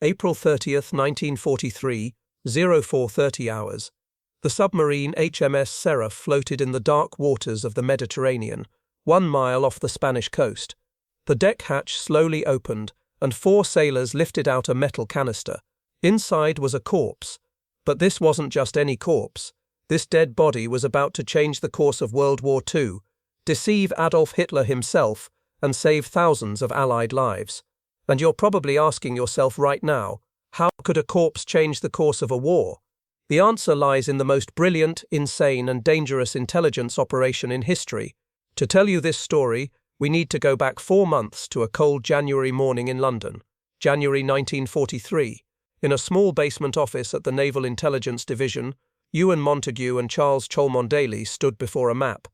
April 30th, 1943, 0430 hours. The submarine HMS Seraph floated in the dark waters of the Mediterranean, 1 mile off the Spanish coast. The deck hatch slowly opened, and 4 sailors lifted out a metal canister. Inside was a corpse. But this wasn't just any corpse. This dead body was about to change the course of World War II, deceive Adolf Hitler himself, and save thousands of Allied lives. And you're probably asking yourself right now, how could a corpse change the course of a war? The answer lies in the most brilliant, insane, and dangerous intelligence operation in history. To tell you this story, we need to go back 4 months to a cold January morning in London, January 1943. In a small basement office at the Naval Intelligence Division, Ewan Montague and Charles Cholmondeley stood before a map.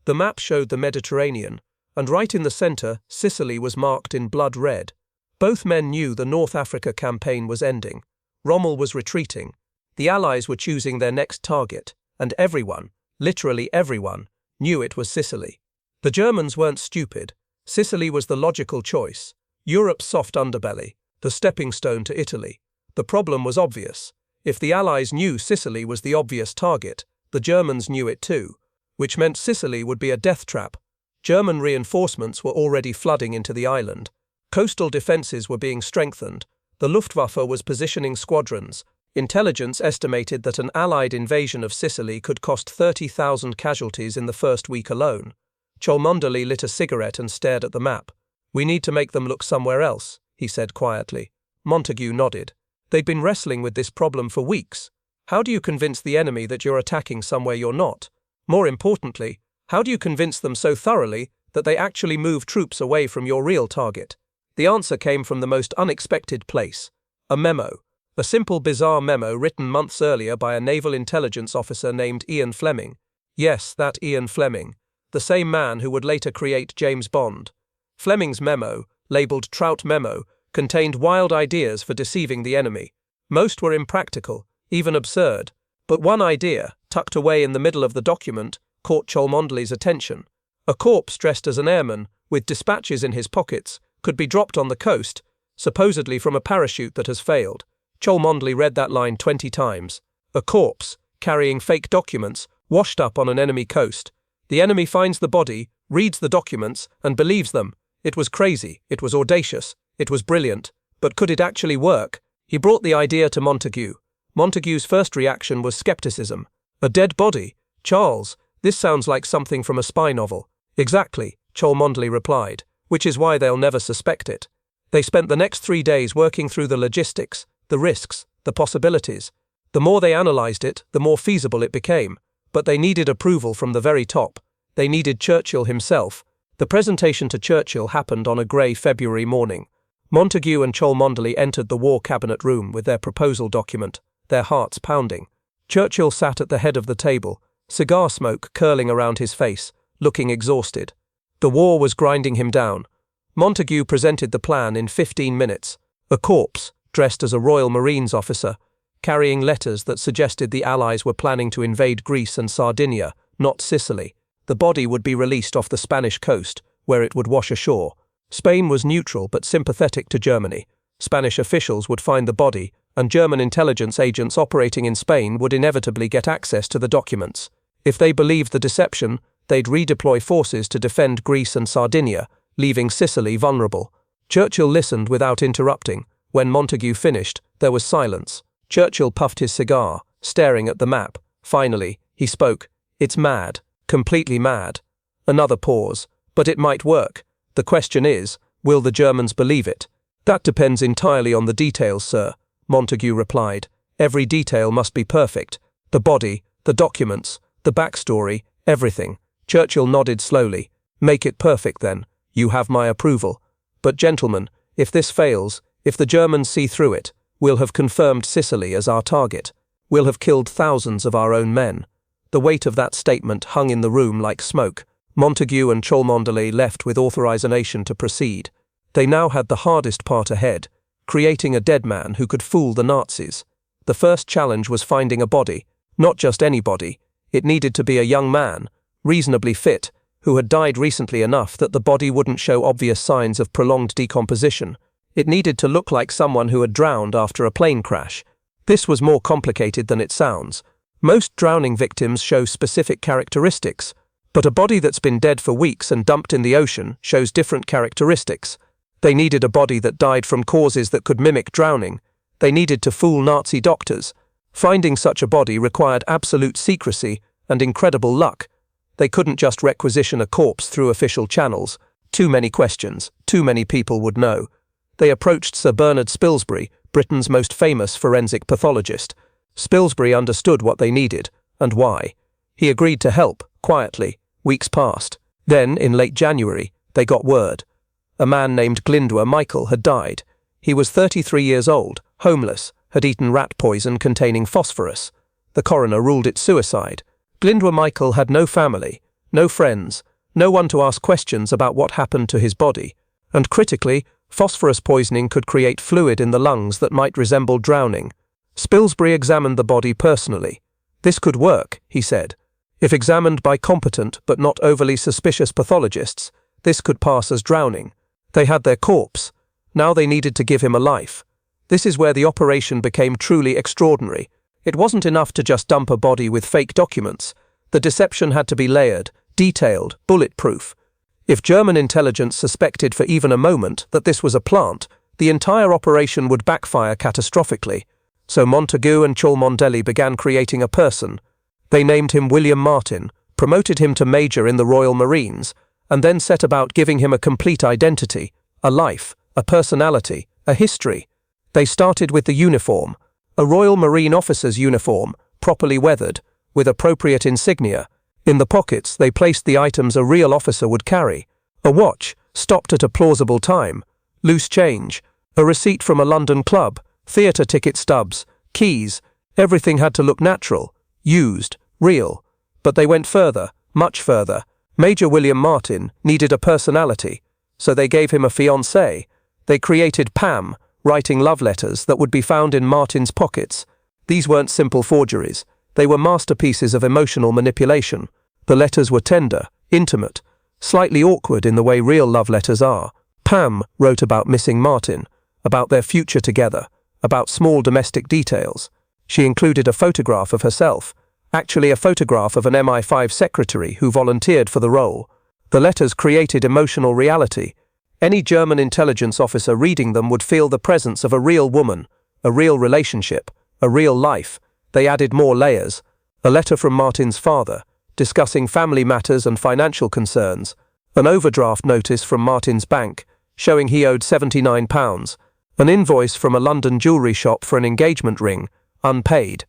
The map showed the Mediterranean, and right in the centre, Sicily was marked in blood red. Both men knew the North Africa campaign was ending. Rommel was retreating. The Allies were choosing their next target, and everyone, literally everyone, knew it was Sicily. The Germans weren't stupid. Sicily was the logical choice, Europe's soft underbelly, the stepping stone to Italy. The problem was obvious. If the Allies knew Sicily was the obvious target, the Germans knew it too, which meant Sicily would be a death trap. German reinforcements were already flooding into the island. Coastal defences were being strengthened. The Luftwaffe was positioning squadrons. Intelligence estimated that an Allied invasion of Sicily could cost 30,000 casualties in the first week alone. Cholmondeley lit a cigarette and stared at the map. "We need to make them look somewhere else," he said quietly. Montague nodded. They'd been wrestling with this problem for weeks. How do you convince the enemy that you're attacking somewhere you're not? More importantly, how do you convince them so thoroughly that they actually move troops away from your real target? The answer came from the most unexpected place. A memo. A simple, bizarre memo written months earlier by a naval intelligence officer named Ian Fleming. Yes, that Ian Fleming. The same man who would later create James Bond. Fleming's memo, labelled Trout Memo, contained wild ideas for deceiving the enemy. Most were impractical, even absurd. But one idea, tucked away in the middle of the document, caught Cholmondeley's attention. A corpse dressed as an airman, with dispatches in his pockets, could be dropped on the coast, supposedly from a parachute that has failed. Cholmondeley read that line 20 times. A corpse, carrying fake documents, washed up on an enemy coast. The enemy finds the body, reads the documents, and believes them. It was crazy, it was audacious, it was brilliant. But could it actually work? He brought the idea to Montague. Montague's first reaction was skepticism. A dead body? Charles, this sounds like something from a spy novel. Exactly, Cholmondeley replied, which is why they'll never suspect it. They spent the next 3 days working through the logistics, the risks, the possibilities. The more they analysed it, the more feasible it became. But they needed approval from the very top. They needed Churchill himself. The presentation to Churchill happened on a grey February morning. Montague and Cholmondeley entered the War Cabinet room with their proposal document, their hearts pounding. Churchill sat at the head of the table, cigar smoke curling around his face, looking exhausted. The war was grinding him down. Montague presented the plan in 15 minutes. A corpse, dressed as a Royal Marines officer, carrying letters that suggested the Allies were planning to invade Greece and Sardinia, not Sicily. The body would be released off the Spanish coast, where it would wash ashore. Spain was neutral but sympathetic to Germany. Spanish officials would find the body, and German intelligence agents operating in Spain would inevitably get access to the documents. If they believed the deception, they'd redeploy forces to defend Greece and Sardinia, leaving Sicily vulnerable. Churchill listened without interrupting. When Montague finished, there was silence. Churchill puffed his cigar, staring at the map. Finally, he spoke. "It's mad. Completely mad." Another pause. "But it might work. The question is, will the Germans believe it?" "That depends entirely on the details, sir," Montague replied. "Every detail must be perfect. The body, the documents, the backstory, everything." Churchill nodded slowly. "Make it perfect then. You have my approval. But gentlemen, if this fails, if the Germans see through it, we'll have confirmed Sicily as our target. We'll have killed thousands of our own men." The weight of that statement hung in the room like smoke. Montague and Cholmondeley left with authorization to proceed. They now had the hardest part ahead, creating a dead man who could fool the Nazis. The first challenge was finding a body. Not just any body. It needed to be a young man, reasonably fit, who had died recently enough that the body wouldn't show obvious signs of prolonged decomposition. It needed to look like someone who had drowned after a plane crash. This was more complicated than it sounds. Most drowning victims show specific characteristics, but a body that's been dead for weeks and dumped in the ocean shows different characteristics. They needed a body that died from causes that could mimic drowning. They needed to fool Nazi doctors. Finding such a body required absolute secrecy and incredible luck. They couldn't just requisition a corpse through official channels. Too many questions, too many people would know. They approached Sir Bernard Spilsbury, Britain's most famous forensic pathologist. Spilsbury understood what they needed, and why. He agreed to help, quietly. Weeks passed. Then, in late January, they got word. A man named Glyndwr Michael had died. He was 33 years old, homeless, had eaten rat poison containing phosphorus. The coroner ruled it suicide. Glyndwr Michael had no family, no friends, no one to ask questions about what happened to his body. And critically, phosphorus poisoning could create fluid in the lungs that might resemble drowning. Spilsbury examined the body personally. This could work, he said. If examined by competent but not overly suspicious pathologists, this could pass as drowning. They had their corpse. Now they needed to give him a life. This is where the operation became truly extraordinary. It wasn't enough to just dump a body with fake documents. The deception had to be layered, detailed, bulletproof. If German intelligence suspected for even a moment that this was a plant, the entire operation would backfire catastrophically. So Montagu and Cholmondeley began creating a person. They named him William Martin, promoted him to Major in the Royal Marines, and then set about giving him a complete identity, a life, a personality, a history. They started with the uniform, a Royal Marine officer's uniform, properly weathered, with appropriate insignia. In the pockets they placed the items a real officer would carry: a watch, stopped at a plausible time, loose change, a receipt from a London club, theatre ticket stubs, keys. Everything had to look natural, used, real. But they went further, much further. Major William Martin needed a personality, so they gave him a fiancée. They created Pam, writing love letters that would be found in Martin's pockets. These weren't simple forgeries. They were masterpieces of emotional manipulation. The letters were tender, intimate, slightly awkward in the way real love letters are. Pam wrote about missing Martin, about their future together, about small domestic details. She included a photograph of herself, actually a photograph of an MI5 secretary who volunteered for the role. The letters created emotional reality. Any German intelligence officer reading them would feel the presence of a real woman, a real relationship, a real life. They added more layers. A letter from Martin's father, discussing family matters and financial concerns. An overdraft notice from Martin's bank, showing he owed £79. An invoice from a London jewellery shop for an engagement ring, unpaid.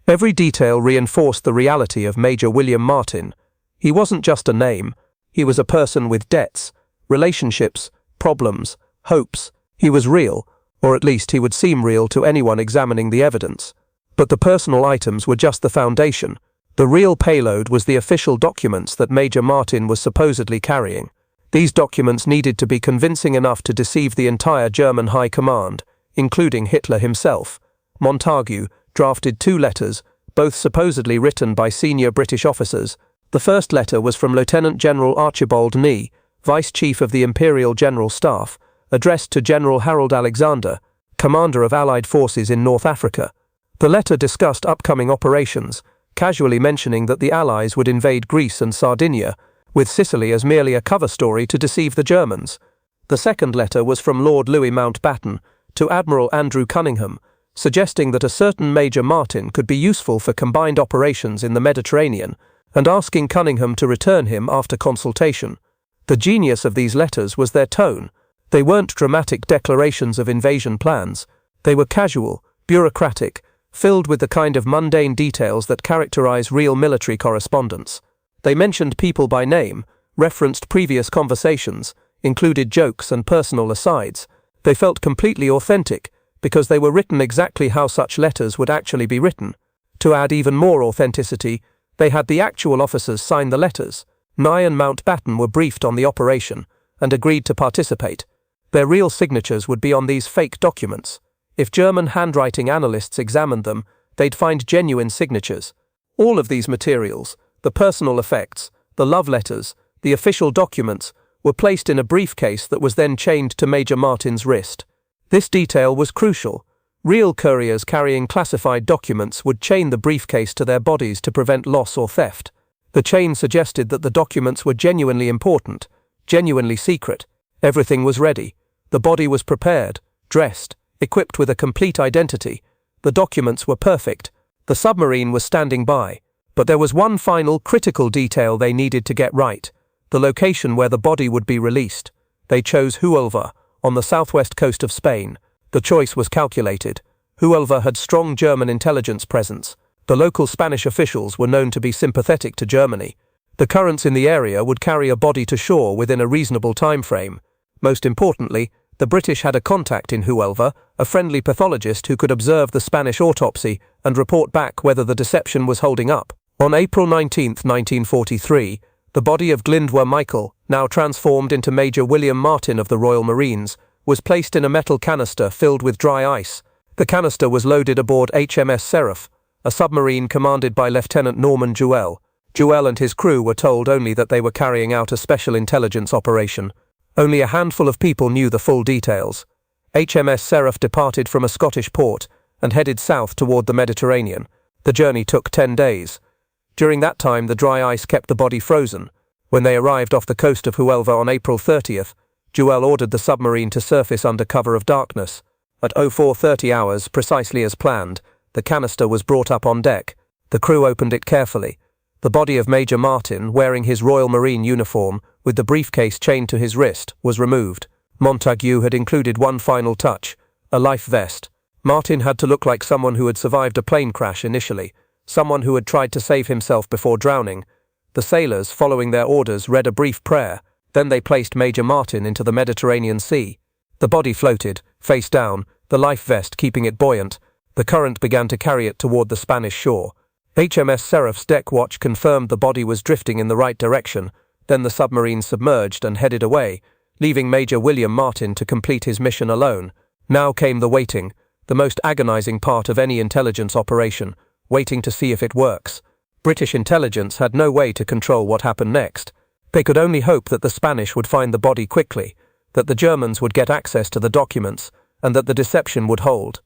Every detail reinforced the reality of Major William Martin. He wasn't just a name. He was a person with debts, relationships, problems, hopes. He was real, or at least he would seem real to anyone examining the evidence. But the personal items were just the foundation. The real payload was the official documents that Major Martin was supposedly carrying. These documents needed to be convincing enough to deceive the entire German High Command, including Hitler himself. Montagu drafted 2 letters, both supposedly written by senior British officers. The first letter was from Lieutenant General Archibald Knee, Vice Chief of the Imperial General Staff, addressed to General Harold Alexander, Commander of Allied forces in North Africa. The letter discussed upcoming operations, casually mentioning that the Allies would invade Greece and Sardinia, with Sicily as merely a cover story to deceive the Germans. The second letter was from Lord Louis Mountbatten to Admiral Andrew Cunningham, suggesting that a certain Major Martin could be useful for combined operations in the Mediterranean, and asking Cunningham to return him after consultation. The genius of these letters was their tone. They weren't dramatic declarations of invasion plans. They were casual, bureaucratic, filled with the kind of mundane details that characterize real military correspondence. They mentioned people by name, referenced previous conversations, included jokes and personal asides. They felt completely authentic, because they were written exactly how such letters would actually be written. To add even more authenticity, they had the actual officers sign the letters. Nye and Mountbatten were briefed on the operation, and agreed to participate. Their real signatures would be on these fake documents. If German handwriting analysts examined them, they'd find genuine signatures. All of these materials, the personal effects, the love letters, the official documents, were placed in a briefcase that was then chained to Major Martin's wrist. This detail was crucial. Real couriers carrying classified documents would chain the briefcase to their bodies to prevent loss or theft. The chain suggested that the documents were genuinely important, genuinely secret. Everything was ready. The body was prepared, dressed, equipped with a complete identity. The documents were perfect. The submarine was standing by. But there was one final critical detail they needed to get right: the location where the body would be released. They chose Huelva, on the southwest coast of Spain. The choice was calculated. Huelva had strong German intelligence presence. The local Spanish officials were known to be sympathetic to Germany. The currents in the area would carry a body to shore within a reasonable time frame. Most importantly, the British had a contact in Huelva, a friendly pathologist who could observe the Spanish autopsy and report back whether the deception was holding up. On April 19, 1943, the body of Glyndwr Michael, now transformed into Major William Martin of the Royal Marines, was placed in a metal canister filled with dry ice. The canister was loaded aboard HMS Seraph, a submarine commanded by Lieutenant Norman Jewell. Jewell and his crew were told only that they were carrying out a special intelligence operation. Only a handful of people knew the full details. HMS Seraph departed from a Scottish port and headed south toward the Mediterranean. The journey took 10 days. During that time, the dry ice kept the body frozen. When they arrived off the coast of Huelva on April 30th, Jewell ordered the submarine to surface under cover of darkness. At 04:30 hours, precisely as planned, the canister was brought up on deck. The crew opened it carefully. The body of Major Martin, wearing his Royal Marine uniform, with the briefcase chained to his wrist, was removed. Montague had included one final touch: a life vest. Martin had to look like someone who had survived a plane crash initially, someone who had tried to save himself before drowning. The sailors, following their orders, read a brief prayer. Then they placed Major Martin into the Mediterranean Sea. The body floated, face down, the life vest keeping it buoyant. The current began to carry it toward the Spanish shore. HMS Seraph's deck watch confirmed the body was drifting in the right direction. Then the submarine submerged and headed away, leaving Major William Martin to complete his mission alone. Now came the waiting, the most agonizing part of any intelligence operation, waiting to see if it works. British intelligence had no way to control what happened next. They could only hope that the Spanish would find the body quickly, that the Germans would get access to the documents, and that the deception would hold.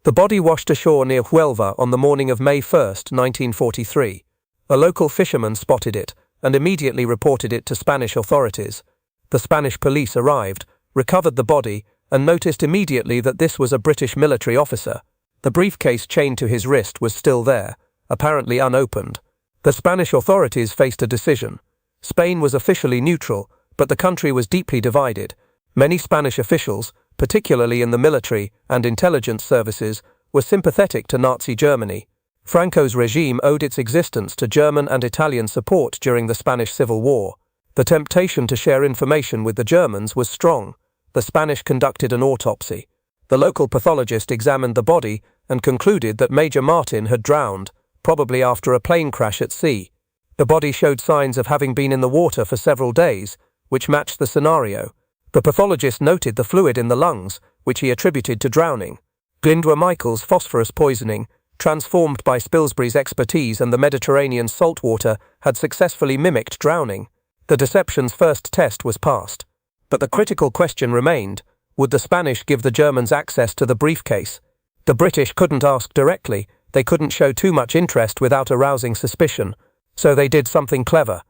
The body washed ashore near Huelva on the morning of May 1, 1943. A local fisherman spotted it and immediately reported it to Spanish authorities. The Spanish police arrived, recovered the body, and noticed immediately that this was a British military officer. The briefcase chained to his wrist was still there, apparently unopened. The Spanish authorities faced a decision. Spain was officially neutral, but the country was deeply divided. Many Spanish officials, particularly in the military and intelligence services, were sympathetic to Nazi Germany. Franco's regime owed its existence to German and Italian support during the Spanish Civil War. The temptation to share information with the Germans was strong. The Spanish conducted an autopsy. The local pathologist examined the body and concluded that Major Martin had drowned, probably after a plane crash at sea. The body showed signs of having been in the water for several days, which matched the scenario. The pathologist noted the fluid in the lungs, which he attributed to drowning. Glyndwr Michael's phosphorus poisoning, transformed by Spilsbury's expertise and the Mediterranean salt water, had successfully mimicked drowning. The deception's first test was passed. But the critical question remained: would the Spanish give the Germans access to the briefcase? The British couldn't ask directly, they couldn't show too much interest without arousing suspicion. So they did something clever.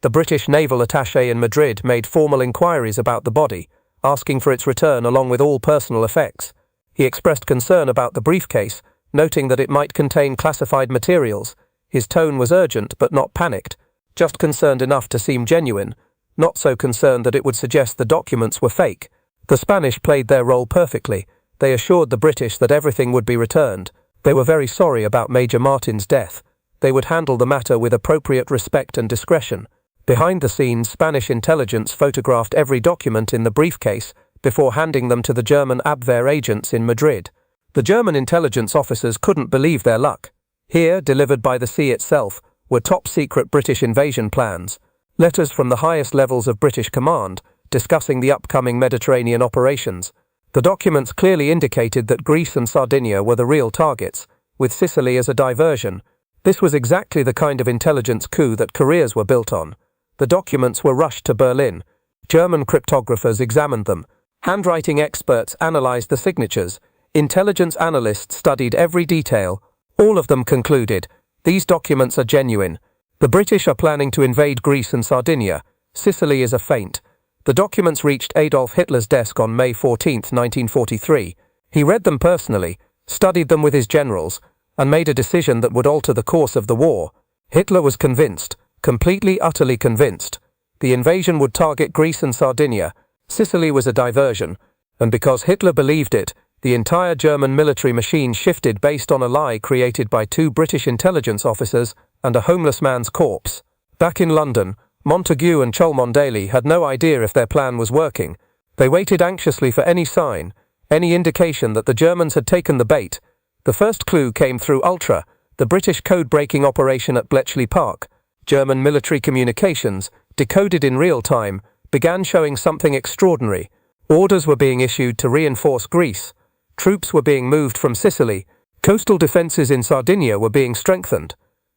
The British naval attaché in Madrid made formal inquiries about the body, asking for its return along with all personal effects. He expressed concern about the briefcase, noting that it might contain classified materials. His tone was urgent but not panicked, just concerned enough to seem genuine, not so concerned that it would suggest the documents were fake. The Spanish played their role perfectly. They assured the British that everything would be returned. They were very sorry about Major Martin's death. They would handle the matter with appropriate respect and discretion. Behind the scenes, Spanish intelligence photographed every document in the briefcase before handing them to the German Abwehr agents in Madrid. The German intelligence officers couldn't believe their luck. Here, delivered by the sea itself, were top-secret British invasion plans, letters from the highest levels of British command, discussing the upcoming Mediterranean operations. The documents clearly indicated that Greece and Sardinia were the real targets, with Sicily as a diversion. This was exactly the kind of intelligence coup that careers were built on. The documents were rushed to Berlin. German cryptographers examined them. Handwriting experts analyzed the signatures. Intelligence analysts studied every detail. All of them concluded, these documents are genuine. The British are planning to invade Greece and Sardinia. Sicily is a feint. The documents reached Adolf Hitler's desk on May 14, 1943. He read them personally, studied them with his generals, and made a decision that would alter the course of the war. Hitler was convinced, completely, utterly convinced. The invasion would target Greece and Sardinia. Sicily was a diversion, and because Hitler believed it, the entire German military machine shifted based on a lie created by 2 British intelligence officers and a homeless man's corpse. Back in London, Montagu and Cholmondeley had no idea if their plan was working. They waited anxiously for any sign, any indication that the Germans had taken the bait. The first clue came through Ultra, the British code-breaking operation at Bletchley Park. German military communications, decoded in real time, began showing something extraordinary. Orders were being issued to reinforce Greece. Troops were being moved from Sicily. Coastal defences in Sardinia were being strengthened.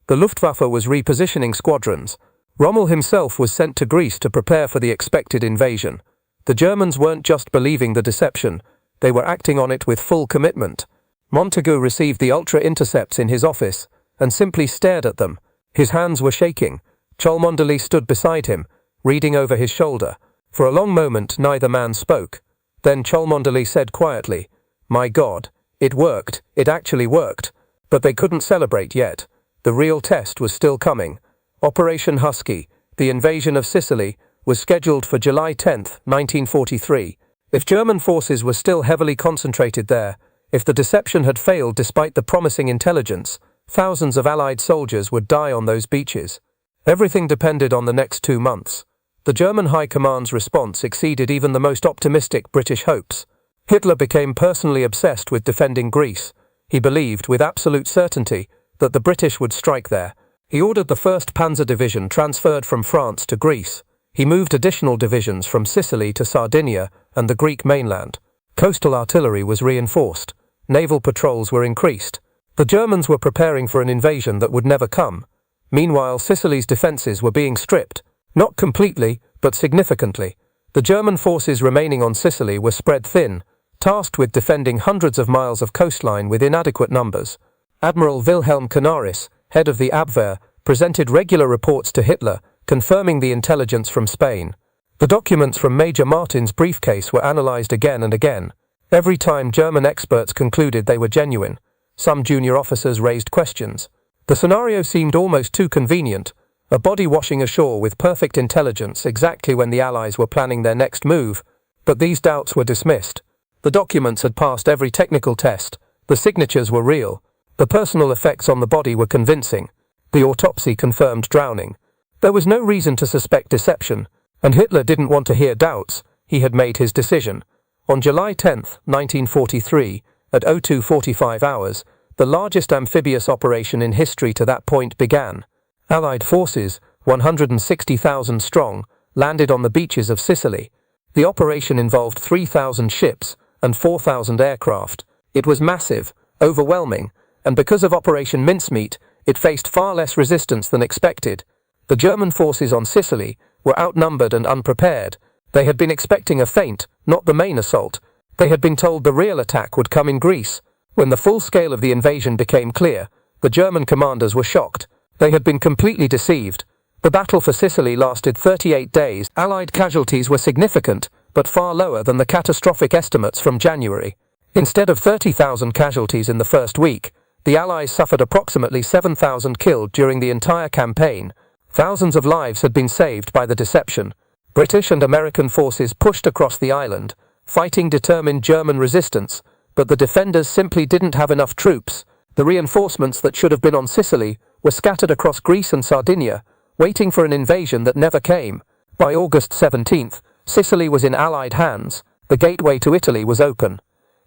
The Luftwaffe was repositioning squadrons. Rommel himself was sent to Greece to prepare for the expected invasion. The Germans weren't just believing the deception, they were acting on it with full commitment. Montagu received the Ultra intercepts in his office and simply stared at them. His hands were shaking. Cholmondeley stood beside him, reading over his shoulder. For a long moment neither man spoke. Then Cholmondeley said quietly, "My God, it worked, it actually worked." But they couldn't celebrate yet. The real test was still coming. Operation Husky, the invasion of Sicily, was scheduled for July 10, 1943. If German forces were still heavily concentrated there, if the deception had failed despite the promising intelligence, thousands of Allied soldiers would die on those beaches. Everything depended on the next 2 months. The German High Command's response exceeded even the most optimistic British hopes. Hitler became personally obsessed with defending Greece. He believed, with absolute certainty, that the British would strike there. He ordered the 1st Panzer Division transferred from France to Greece. He moved additional divisions from Sicily to Sardinia and the Greek mainland. Coastal artillery was reinforced. Naval patrols were increased. The Germans were preparing for an invasion that would never come. Meanwhile, Sicily's defences were being stripped. Not completely, but significantly. The German forces remaining on Sicily were spread thin, tasked with defending hundreds of miles of coastline with inadequate numbers. Admiral Wilhelm Canaris, head of the Abwehr, presented regular reports to Hitler, confirming the intelligence from Spain. The documents from Major Martin's briefcase were analysed again and again. Every time German experts concluded they were genuine. Some junior officers raised questions. The scenario seemed almost too convenient, a body washing ashore with perfect intelligence exactly when the Allies were planning their next move, but these doubts were dismissed. The documents had passed every technical test, the signatures were real, the personal effects on the body were convincing, the autopsy confirmed drowning. There was no reason to suspect deception, and Hitler didn't want to hear doubts. He had made his decision. On July 10, 1943, at 02:45 hours, the largest amphibious operation in history to that point began. Allied forces, 160,000 strong, landed on the beaches of Sicily. The operation involved 3,000 ships and 4,000 aircraft. It was massive, overwhelming, and because of Operation Mincemeat, it faced far less resistance than expected. The German forces on Sicily were outnumbered and unprepared. They had been expecting a feint, not the main assault. They had been told the real attack would come in Greece. When the full scale of the invasion became clear, the German commanders were shocked. They had been completely deceived. The battle for Sicily lasted 38 days. Allied casualties were significant, but far lower than the catastrophic estimates from January. Instead of 30,000 casualties in the first week, the Allies suffered approximately 7,000 killed during the entire campaign. Thousands of lives had been saved by the deception. British and American forces pushed across the island, fighting determined German resistance, but the defenders simply didn't have enough troops. The reinforcements that should have been on Sicily were scattered across Greece and Sardinia, waiting for an invasion that never came. By August 17th, Sicily was in Allied hands. The gateway to Italy was open.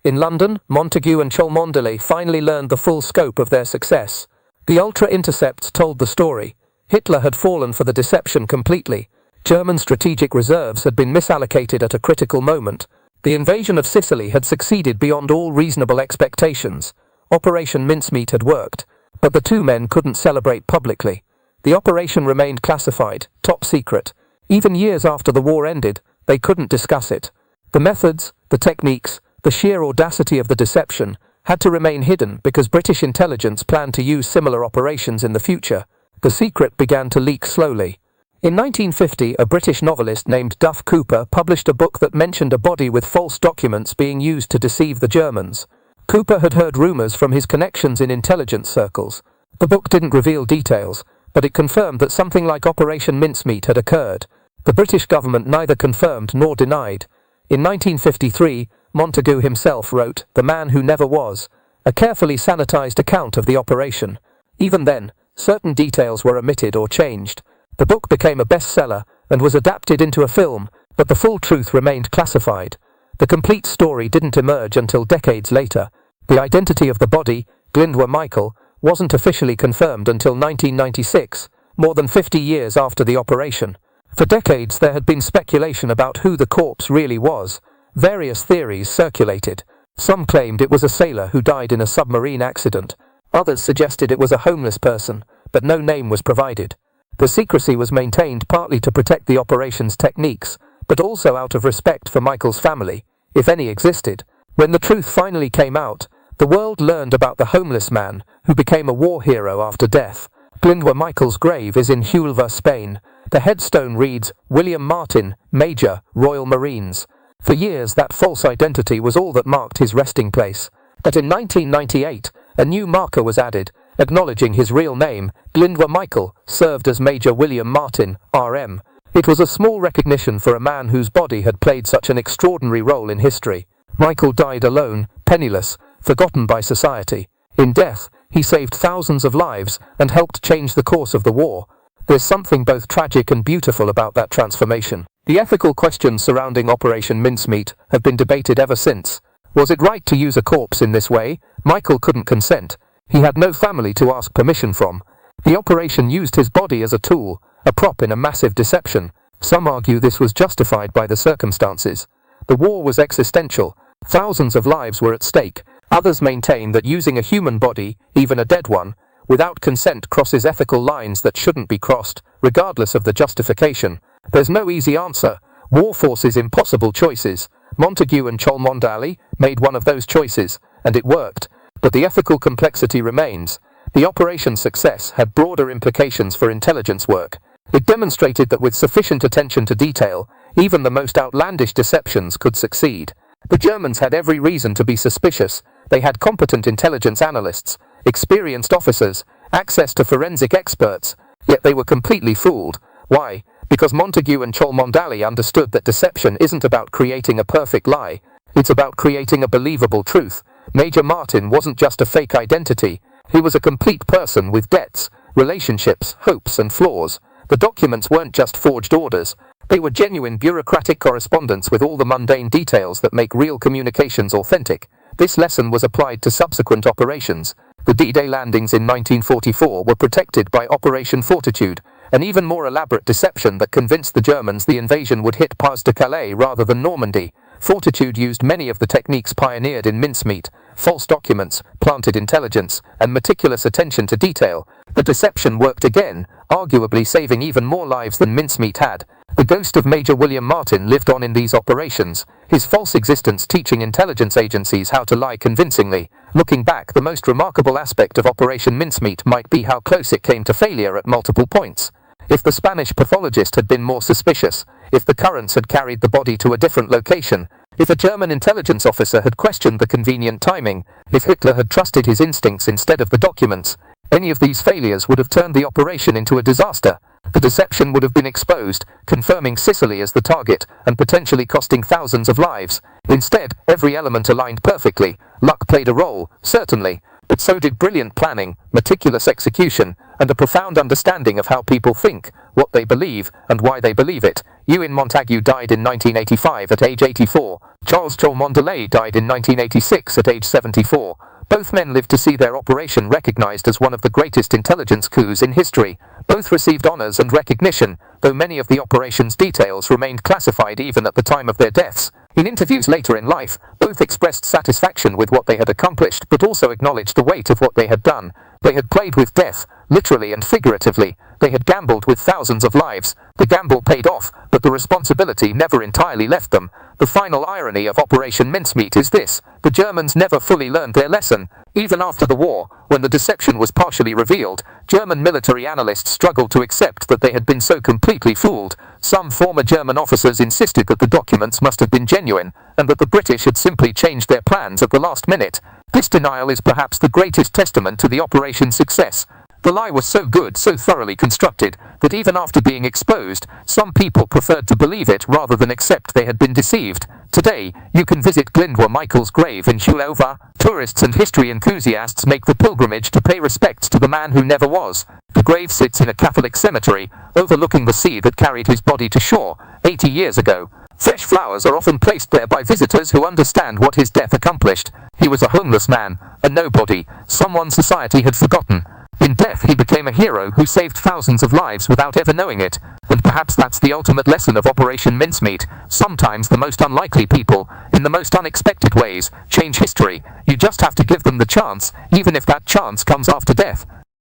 In London, Montagu and Cholmondeley finally learned the full scope of their success. The Ultra intercepts told the story. Hitler had fallen for the deception completely. German strategic reserves had been misallocated at a critical moment. The invasion of Sicily had succeeded beyond all reasonable expectations. Operation Mincemeat had worked, but the two men couldn't celebrate publicly. The operation remained classified, top secret. Even years after the war ended, they couldn't discuss it. The methods, the techniques, the sheer audacity of the deception had to remain hidden because British intelligence planned to use similar operations in the future. The secret began to leak slowly. In 1950, a British novelist named Duff Cooper published a book that mentioned a body with false documents being used to deceive the Germans. Cooper had heard rumors from his connections in intelligence circles. The book didn't reveal details, but it confirmed that something like Operation Mincemeat had occurred. The British government neither confirmed nor denied. In 1953, Montagu himself wrote The Man Who Never Was, a carefully sanitized account of the operation. Even then, certain details were omitted or changed. The book became a bestseller and was adapted into a film, but the full truth remained classified. The complete story didn't emerge until decades later. The identity of the body, Glyndwr Michael, wasn't officially confirmed until 1996, more than 50 years after the operation. For decades there had been speculation about who the corpse really was. Various theories circulated. Some claimed it was a sailor who died in a submarine accident. Others suggested it was a homeless person, but no name was provided. The secrecy was maintained partly to protect the operation's techniques, but also out of respect for Michael's family, if any existed. When the truth finally came out, the world learned about the homeless man, who became a war hero after death. Glyndwr Michael's grave is in Huelva, Spain. The headstone reads, William Martin, Major, Royal Marines. For years that false identity was all that marked his resting place. But in 1998, a new marker was added, acknowledging his real name. Glyndwr Michael served as Major William Martin, RM. It was a small recognition for a man whose body had played such an extraordinary role in history. Michael died alone, penniless, forgotten by society. In death, he saved thousands of lives and helped change the course of the war. There's something both tragic and beautiful about that transformation. The ethical questions surrounding Operation Mincemeat have been debated ever since. Was it right to use a corpse in this way? Michael couldn't consent. He had no family to ask permission from. The operation used his body as a tool, a prop in a massive deception. Some argue this was justified by the circumstances. The war was existential. Thousands of lives were at stake. Others maintain that using a human body, even a dead one, without consent crosses ethical lines that shouldn't be crossed, regardless of the justification. There's no easy answer. War forces impossible choices. Montagu and Cholmondeley made one of those choices, and it worked. But the ethical complexity remains. The operation's success had broader implications for intelligence work. It demonstrated that with sufficient attention to detail, even the most outlandish deceptions could succeed. The Germans had every reason to be suspicious. They had competent intelligence analysts, experienced officers, access to forensic experts, yet they were completely fooled. Why? Because Montagu and Cholmondeley understood that deception isn't about creating a perfect lie, it's about creating a believable truth. Major Martin wasn't just a fake identity, he was a complete person with debts, relationships, hopes and flaws. The documents weren't just forged orders, they were genuine bureaucratic correspondence with all the mundane details that make real communications authentic. This lesson was applied to subsequent operations. The D-Day landings in 1944 were protected by Operation Fortitude, an even more elaborate deception that convinced the Germans the invasion would hit Pas-de-Calais rather than Normandy. Fortitude used many of the techniques pioneered in Mincemeat: false documents, planted intelligence, and meticulous attention to detail. The deception worked again, arguably saving even more lives than Mincemeat had. The ghost of Major William Martin lived on in these operations, his false existence teaching intelligence agencies how to lie convincingly. Looking back, the most remarkable aspect of Operation Mincemeat might be how close it came to failure at multiple points. If the Spanish pathologist had been more suspicious, if the currents had carried the body to a different location, if a German intelligence officer had questioned the convenient timing, if Hitler had trusted his instincts instead of the documents, any of these failures would have turned the operation into a disaster. The deception would have been exposed, confirming Sicily as the target, and potentially costing thousands of lives. Instead, every element aligned perfectly. Luck played a role, certainly, but so did brilliant planning, meticulous execution, and a profound understanding of how people think, what they believe, and why they believe it. Ewan Montagu died in 1985 at age 84. Charles Cholmondeley died in 1986 at age 74. Both men lived to see their operation recognized as one of the greatest intelligence coups in history. Both received honors and recognition, though many of the operation's details remained classified even at the time of their deaths. In interviews later in life, both expressed satisfaction with what they had accomplished, but also acknowledged the weight of what they had done. They had played with death, literally and figuratively. They had gambled with thousands of lives. The gamble paid off, but the responsibility never entirely left them. The final irony of Operation Mincemeat is this: the Germans never fully learned their lesson. Even after the war, when the deception was partially revealed, German military analysts struggled to accept that they had been so completely fooled. Some former German officers insisted that the documents must have been genuine, and that the British had simply changed their plans at the last minute. This denial is perhaps the greatest testament to the operation's success. The lie was so good, so thoroughly constructed, that even after being exposed, some people preferred to believe it rather than accept they had been deceived. Today, you can visit Glyndwr Michael's grave in Hulova. Tourists and history enthusiasts make the pilgrimage to pay respects to the man who never was. The grave sits in a Catholic cemetery, overlooking the sea that carried his body to shore 80 years ago. Fresh flowers are often placed there by visitors who understand what his death accomplished. He was a homeless man, a nobody, someone society had forgotten. In death he became a hero who saved thousands of lives without ever knowing it. And perhaps that's the ultimate lesson of Operation Mincemeat. Sometimes the most unlikely people, in the most unexpected ways, change history. You just have to give them the chance, even if that chance comes after death.